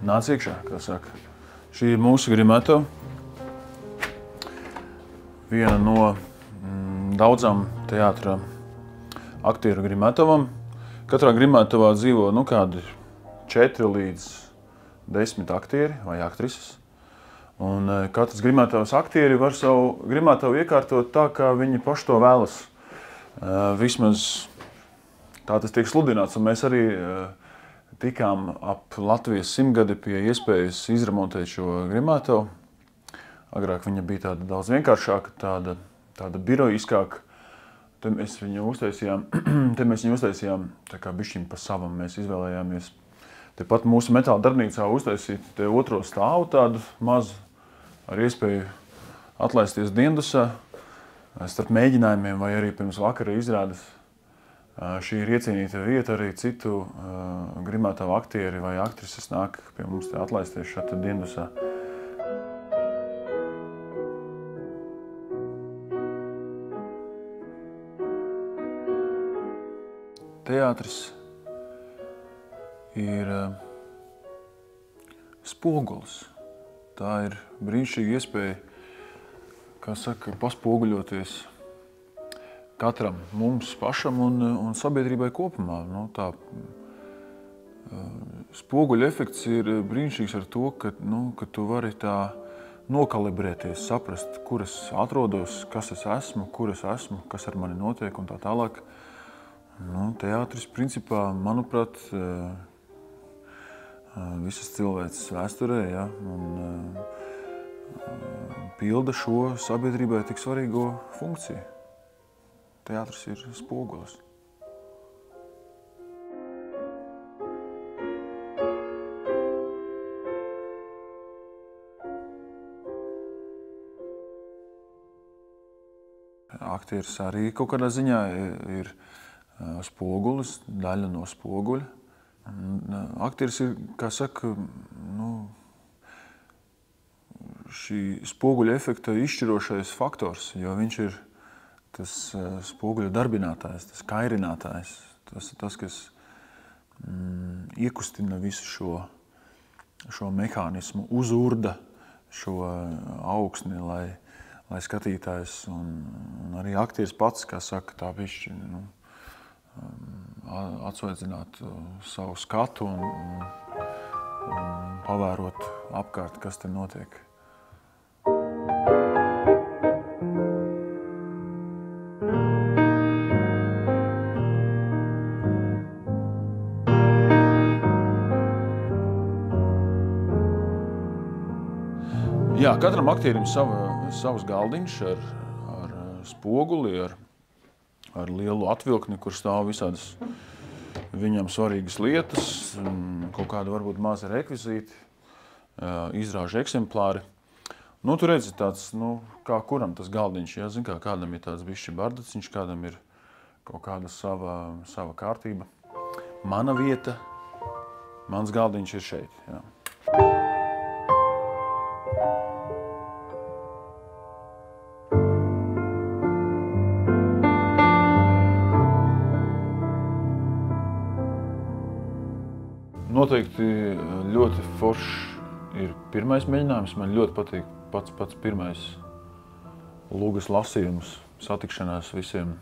Nāc iekšā, kā saka. Šī ir mūsu grimetava. Viena no daudzām teātra aktieru grimetavam. Katrā grimetavā dzīvo kādi 4 līdz 10 aktieri vai aktrises. Un katrs grimetavas aktieri var savu grimetavu iekārtot tā, kā viņi paši to vēlas. Vismaz tā tas tiek sludināts, un mēs arī tikām ap Latvijas 100-gadi pie iespējas izremontēt šo grimetavu. Agrāk viņa bija tāda daudz vienkāršāka, tāda birojiskāka. Te mēs viņu uztaisījām, tā kā bišķiņ pa savam. Mēs izvēlējāmies tepat mūsu metāla darbnīcā uztaisīt te otro stāvu tādu mazu, ar iespēju atlaisties diendusā starp mēģinājumiem vai arī pirms vakara izrādes. Šī ir iecienīta vieta, arī citu grimetavu aktieri vai aktrises nāk pie mums te atlaisties šeit diendusā. Teātris ir spogulis. Tā ir brīnišķīga iespēja, kā saka, paspoguļoties katram mums pašam un sabiedrībai kopumā. Tā spoguļa efekts ir brīnišķīgs ar to, ka tu vari tā nokalibrēties, saprast, kur es atrodos, kas es esmu, kur es esmu, kas ar mani notiek un tā tālāk. Teātris, principā, manuprāt, visas cilvēces vēsturē, ja, un pilda šo sabiedrībai tik svarīgo funkciju. Teātris ir spogulis. Aktieris arī kaut kādā ziņā ir spogulis, daļa no spoguļa. Aktieris ir, kā saka, šī spoguļa efekta izšķirošais faktors, jo viņš ir tas spoguļa darbinātājs, tas kairinātājs, tas kas iekustina visu šo mehānismu, uzurda šo augsni, lai skatītājs un arī aktieris pats, kā saka, tā bišķi, atsvaidzināt savu skatu un pavērot apkārt, kas te notiek. Jā, katram aktierim savs galdiņš ar spoguli, ar lielu atvilkni, kur stāv visādas viņam svarīgas lietas, kaut kāda varbūt maza rekvizīti, izrāžu eksemplāri. Tu redzi tāds, kā kuram tas galdiņš, ja, zin kā, kādam ir tāds bišķi bardaciņš, kādam ir kaut kāda sava kārtība. Mana vieta, mans galdiņš ir šeit, jā. Noteikti ļoti foršs ir pirmais mēģinājums. Man ļoti patīk pats pirmais lūgas lasījums, satikšanās visiem,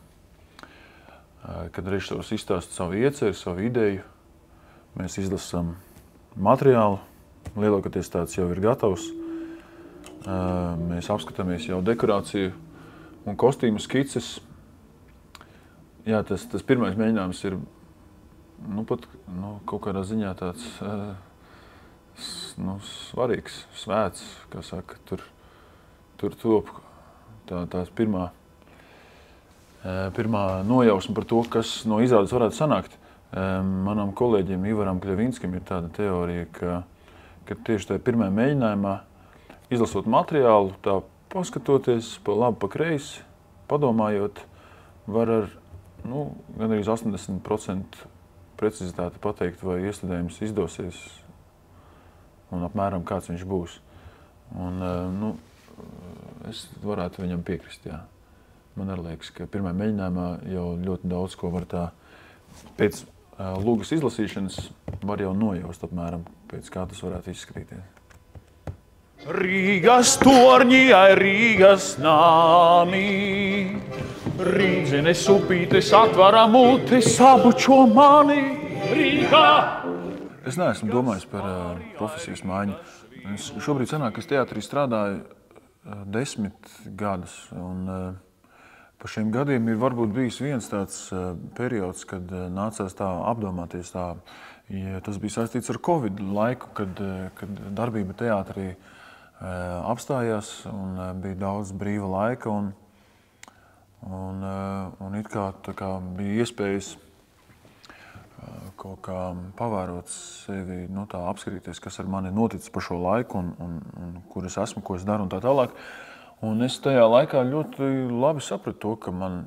kad režisors izstāsta savu ieceri, savu ideju. Mēs izlasām materiālu, lielākoties tāds jau ir gatavs. Mēs apskatāmies jau dekorāciju un kostīmu skices. Jā, tas pirmais mēģinājums ir pat kaut kādā ziņā tāds svarīgs, svēts, kā saka, tur top tās pirmā nojausma par to, kas no izrādes varētu sanākt. Manam kolēģim Ivaram Kļavinskim ir tāda teorija, ka tieši tajā pirmajā mēģinājumā, izlasot materiālu, tā paskatoties pa labi, pa kreisi, padomājot, var ar gandrīz 80% precizitāti pateikt, vai iestudējums izdosies un apmēram kāds viņš būs. Un, es varētu viņam piekrist, jā. Man arī liekas, ka pirmajā mēģinājumā jau ļoti daudz ko var tā pēc lūgas izlasīšanas var jau nojaust apmēram, pēc kā tas varētu izskatīties. Rīgas torņi, Rīgas nāmi, Rīdzenes upītes atvara mutes, sabučo mani Rīgā. Es neesmu domājis par profesijas maiņu. Es šobrīd sanāk, ka es teātrī strādāju 10 gadus. Un pa šiem gadiem ir varbūt bijis viens tāds periods, kad nācās tā apdomāties tā. Ja tas bija saistīts ar Covid laiku, kad darbība teātrī apstājās un bija daudz brīva laika. Un it kā bija iespējas kaut kā pavērot sevi, tā apskatīties, kas ar mani noticis pa šo laiku un kur es esmu, ko es daru un tā tālāk. Un es tajā laikā ļoti labi sapratu to, ka man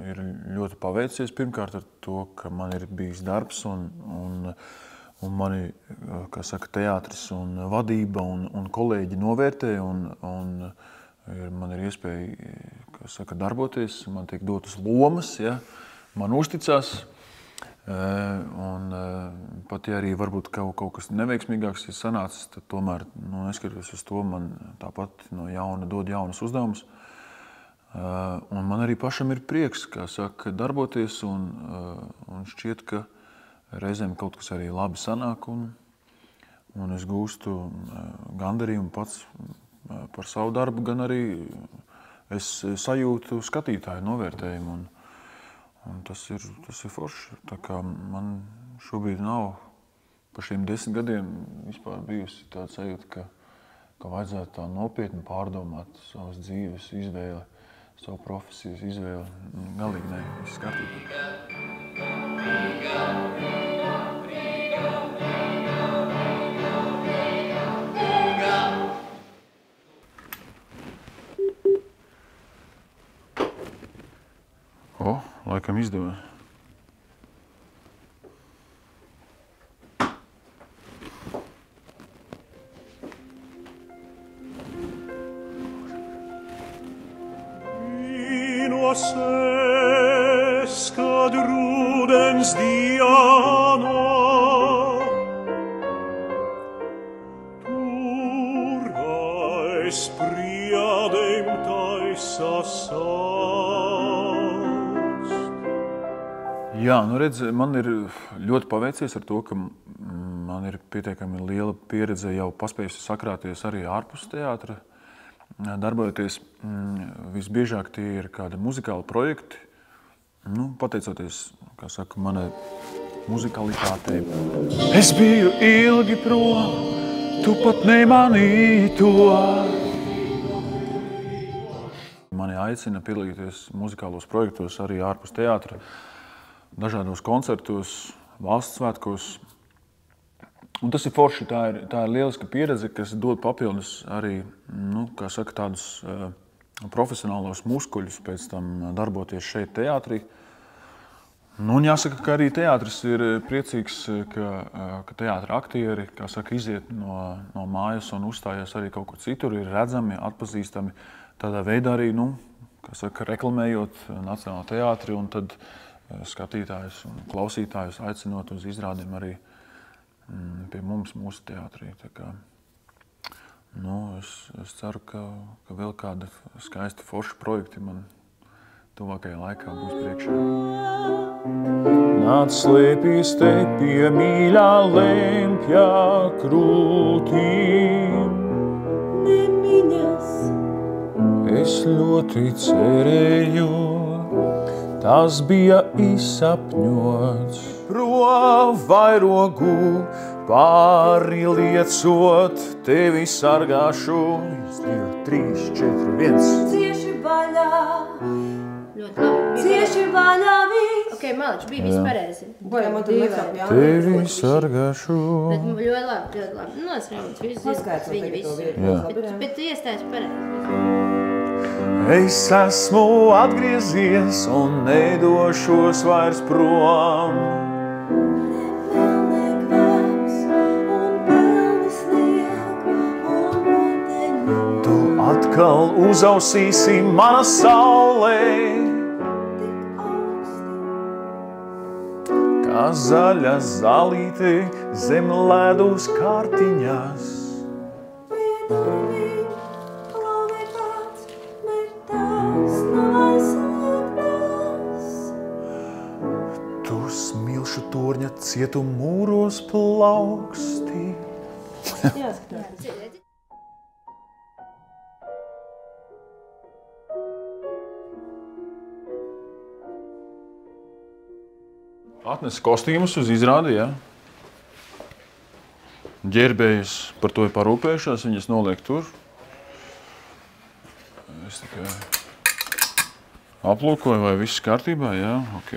ir ļoti paveicies pirmkārt ar to, ka man ir bijis darbs un mani, kā saka, teātris un vadība un kolēģi novērtē un man ir iespēja, kā saka, darboties, man tiek dotas lomas, ja, man uzticās. Un pat ja arī varbūt kaut kas neveiksmīgāks ir sanācis, tad tomēr, neskatoties uz to, man tāpat no jauna dod jaunas uzdevumus. Un man arī pašam ir prieks, kā saka, darboties un šķiet, ka reizēm kaut kas arī labi sanāk un es gūstu gandarījumu pats par savu darbu, gan arī es sajūtu skatītāju novērtējumu. Un tas ir forši. Tā kā man šobrīd nav pa šiem 10 gadiem vispār bijusi tāda sajūta, ka vajadzētu tā nopietni pārdomāt savas dzīves izvēli, savu profesijas izvēli. Galīgi ne, viss kārtībā. Laikam izdevās. Vīnos es, kad rudens diena, tur aiz priedēm taisa Jā, redz, man ir ļoti paveicies ar to, ka man ir pietiekami liela pieredze jau paspējusi sakrāties arī ārpus teātra, darbojoties. Visbiežāk tie ir kādi muzikāli projekti, pateicoties, kā saka, manai muzikalitātei. Es biju ilgi prom, tu pat nemanīji to. Mani aicina piedalīties muzikālos projektos arī ārpus teātra. Dažādos koncertos, valsts svētkos. Un tas ir forši, tā ir lieliska pieredze, kas dod papildus arī, kā saka, tādus profesionālos muskuļus pēc tam darboties šeit teātrī. Un jāsaka, ka arī teātris ir priecīgs, ka teātra aktieri, kā saka, iziet no mājas un uzstājās arī kaut kur citur, ir redzami, atpazīstami. Tādā veidā arī, kā saka, reklamējot Nacionālo teātri un tad skatītājus un klausītājus aicinot uz izrādēm arī pie mums, mūsu teātrī. Tā kā, es ceru, ka vēl kāda skaisti forši projekti man tuvākajā laikā būs priekšā. Nāc slēpīs te pie mīļā lempjā krūtīm. Nemiņas. Es ļoti cerēju, tas bija izsapņots, pro vairogu pārliecot, tevi sargāšu. 1, 2, 3, 4, 1. Cieši vaļā. Ļoti labi. Cieši vaļā viss. Ok, Malič, bija viss pareizi. Tevi sargāšu. Bet ļoti labi, ļoti labi. Es rāmats visu, viņa visu. Bet iestājas pareizi. Es esmu atgriezies un nedošos vairs prom. Tu atkal uzausīsi mana saulē, kā zaļa zālīte zem ledus kārtiņās. Tu smilšu torņa cietu mūros plauksti. Atnes kostīmus uz izrādi, ja? Ģērbējas par to ir parūpējušās, viņas noliek tur. Es tikai aplūkoju, vai viss kārtībā, jā, ok.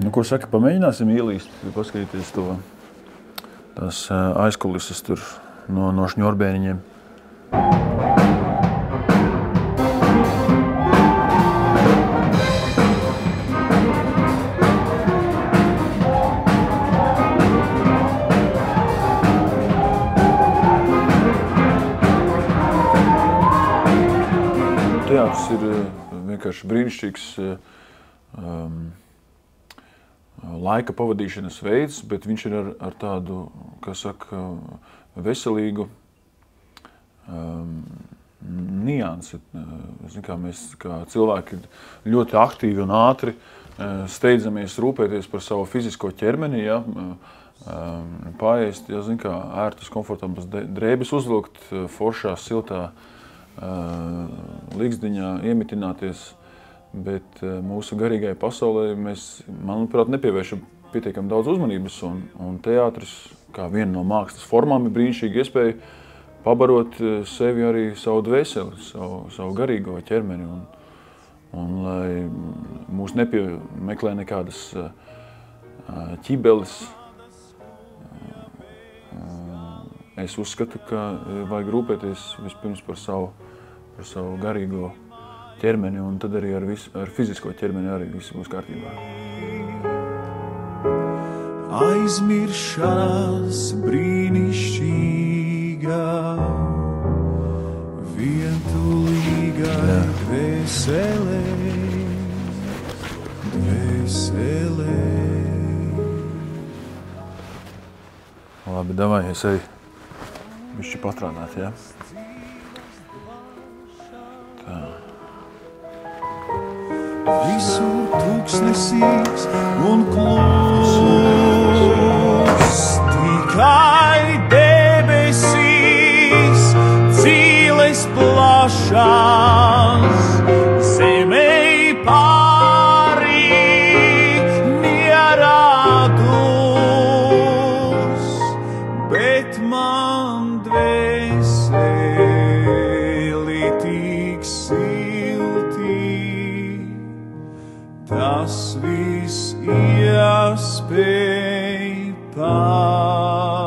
Nu, ko saka, pamēģināsim ielīst, paskatīties to, tās aizkulises tur no šņorbēniņiem. Teātris ir vienkārši brīnišķīgs laika pavadīšanas veids, bet viņš ir ar tādu, kā saka, veselīgu niansi. Mēs kā cilvēki ļoti aktīvi un ātri steidzamies rūpēties par savu fizisko ķermeni, ja? Paēst, ja, ērtas, komfortablas drēbes uzvilkt, foršā, siltā līgzdiņā iemitināties. Bet mūsu garīgajai pasaulē mēs, manuprāt, nepievēršam pietiekami daudz uzmanības, un teātris, kā viena no mākslas formām, ir brīnišķīga iespēja pabarot sevi arī savu dvēseli, savu garīgo ķermeni, un lai mūs nepiemeklē nekādas ķibeles. Es uzskatu, ka vajag rūpēties vispirms par savu garīgo ķermeni, un tad arī ar fizisko ķermeni arī viss būs kārtībā. Aizmiršanās brīnišķīgā, vientulīgā dvēselē, dvēselē. Labi, davai, es eju bišķi pastrādāt, ja? Tā. Visur tūkstnesīgs un kluss, tikai debesīs, dzīles plašās, zemei pārī neradus, bet man dvēseli tik silti. Tas viss iespēj pār.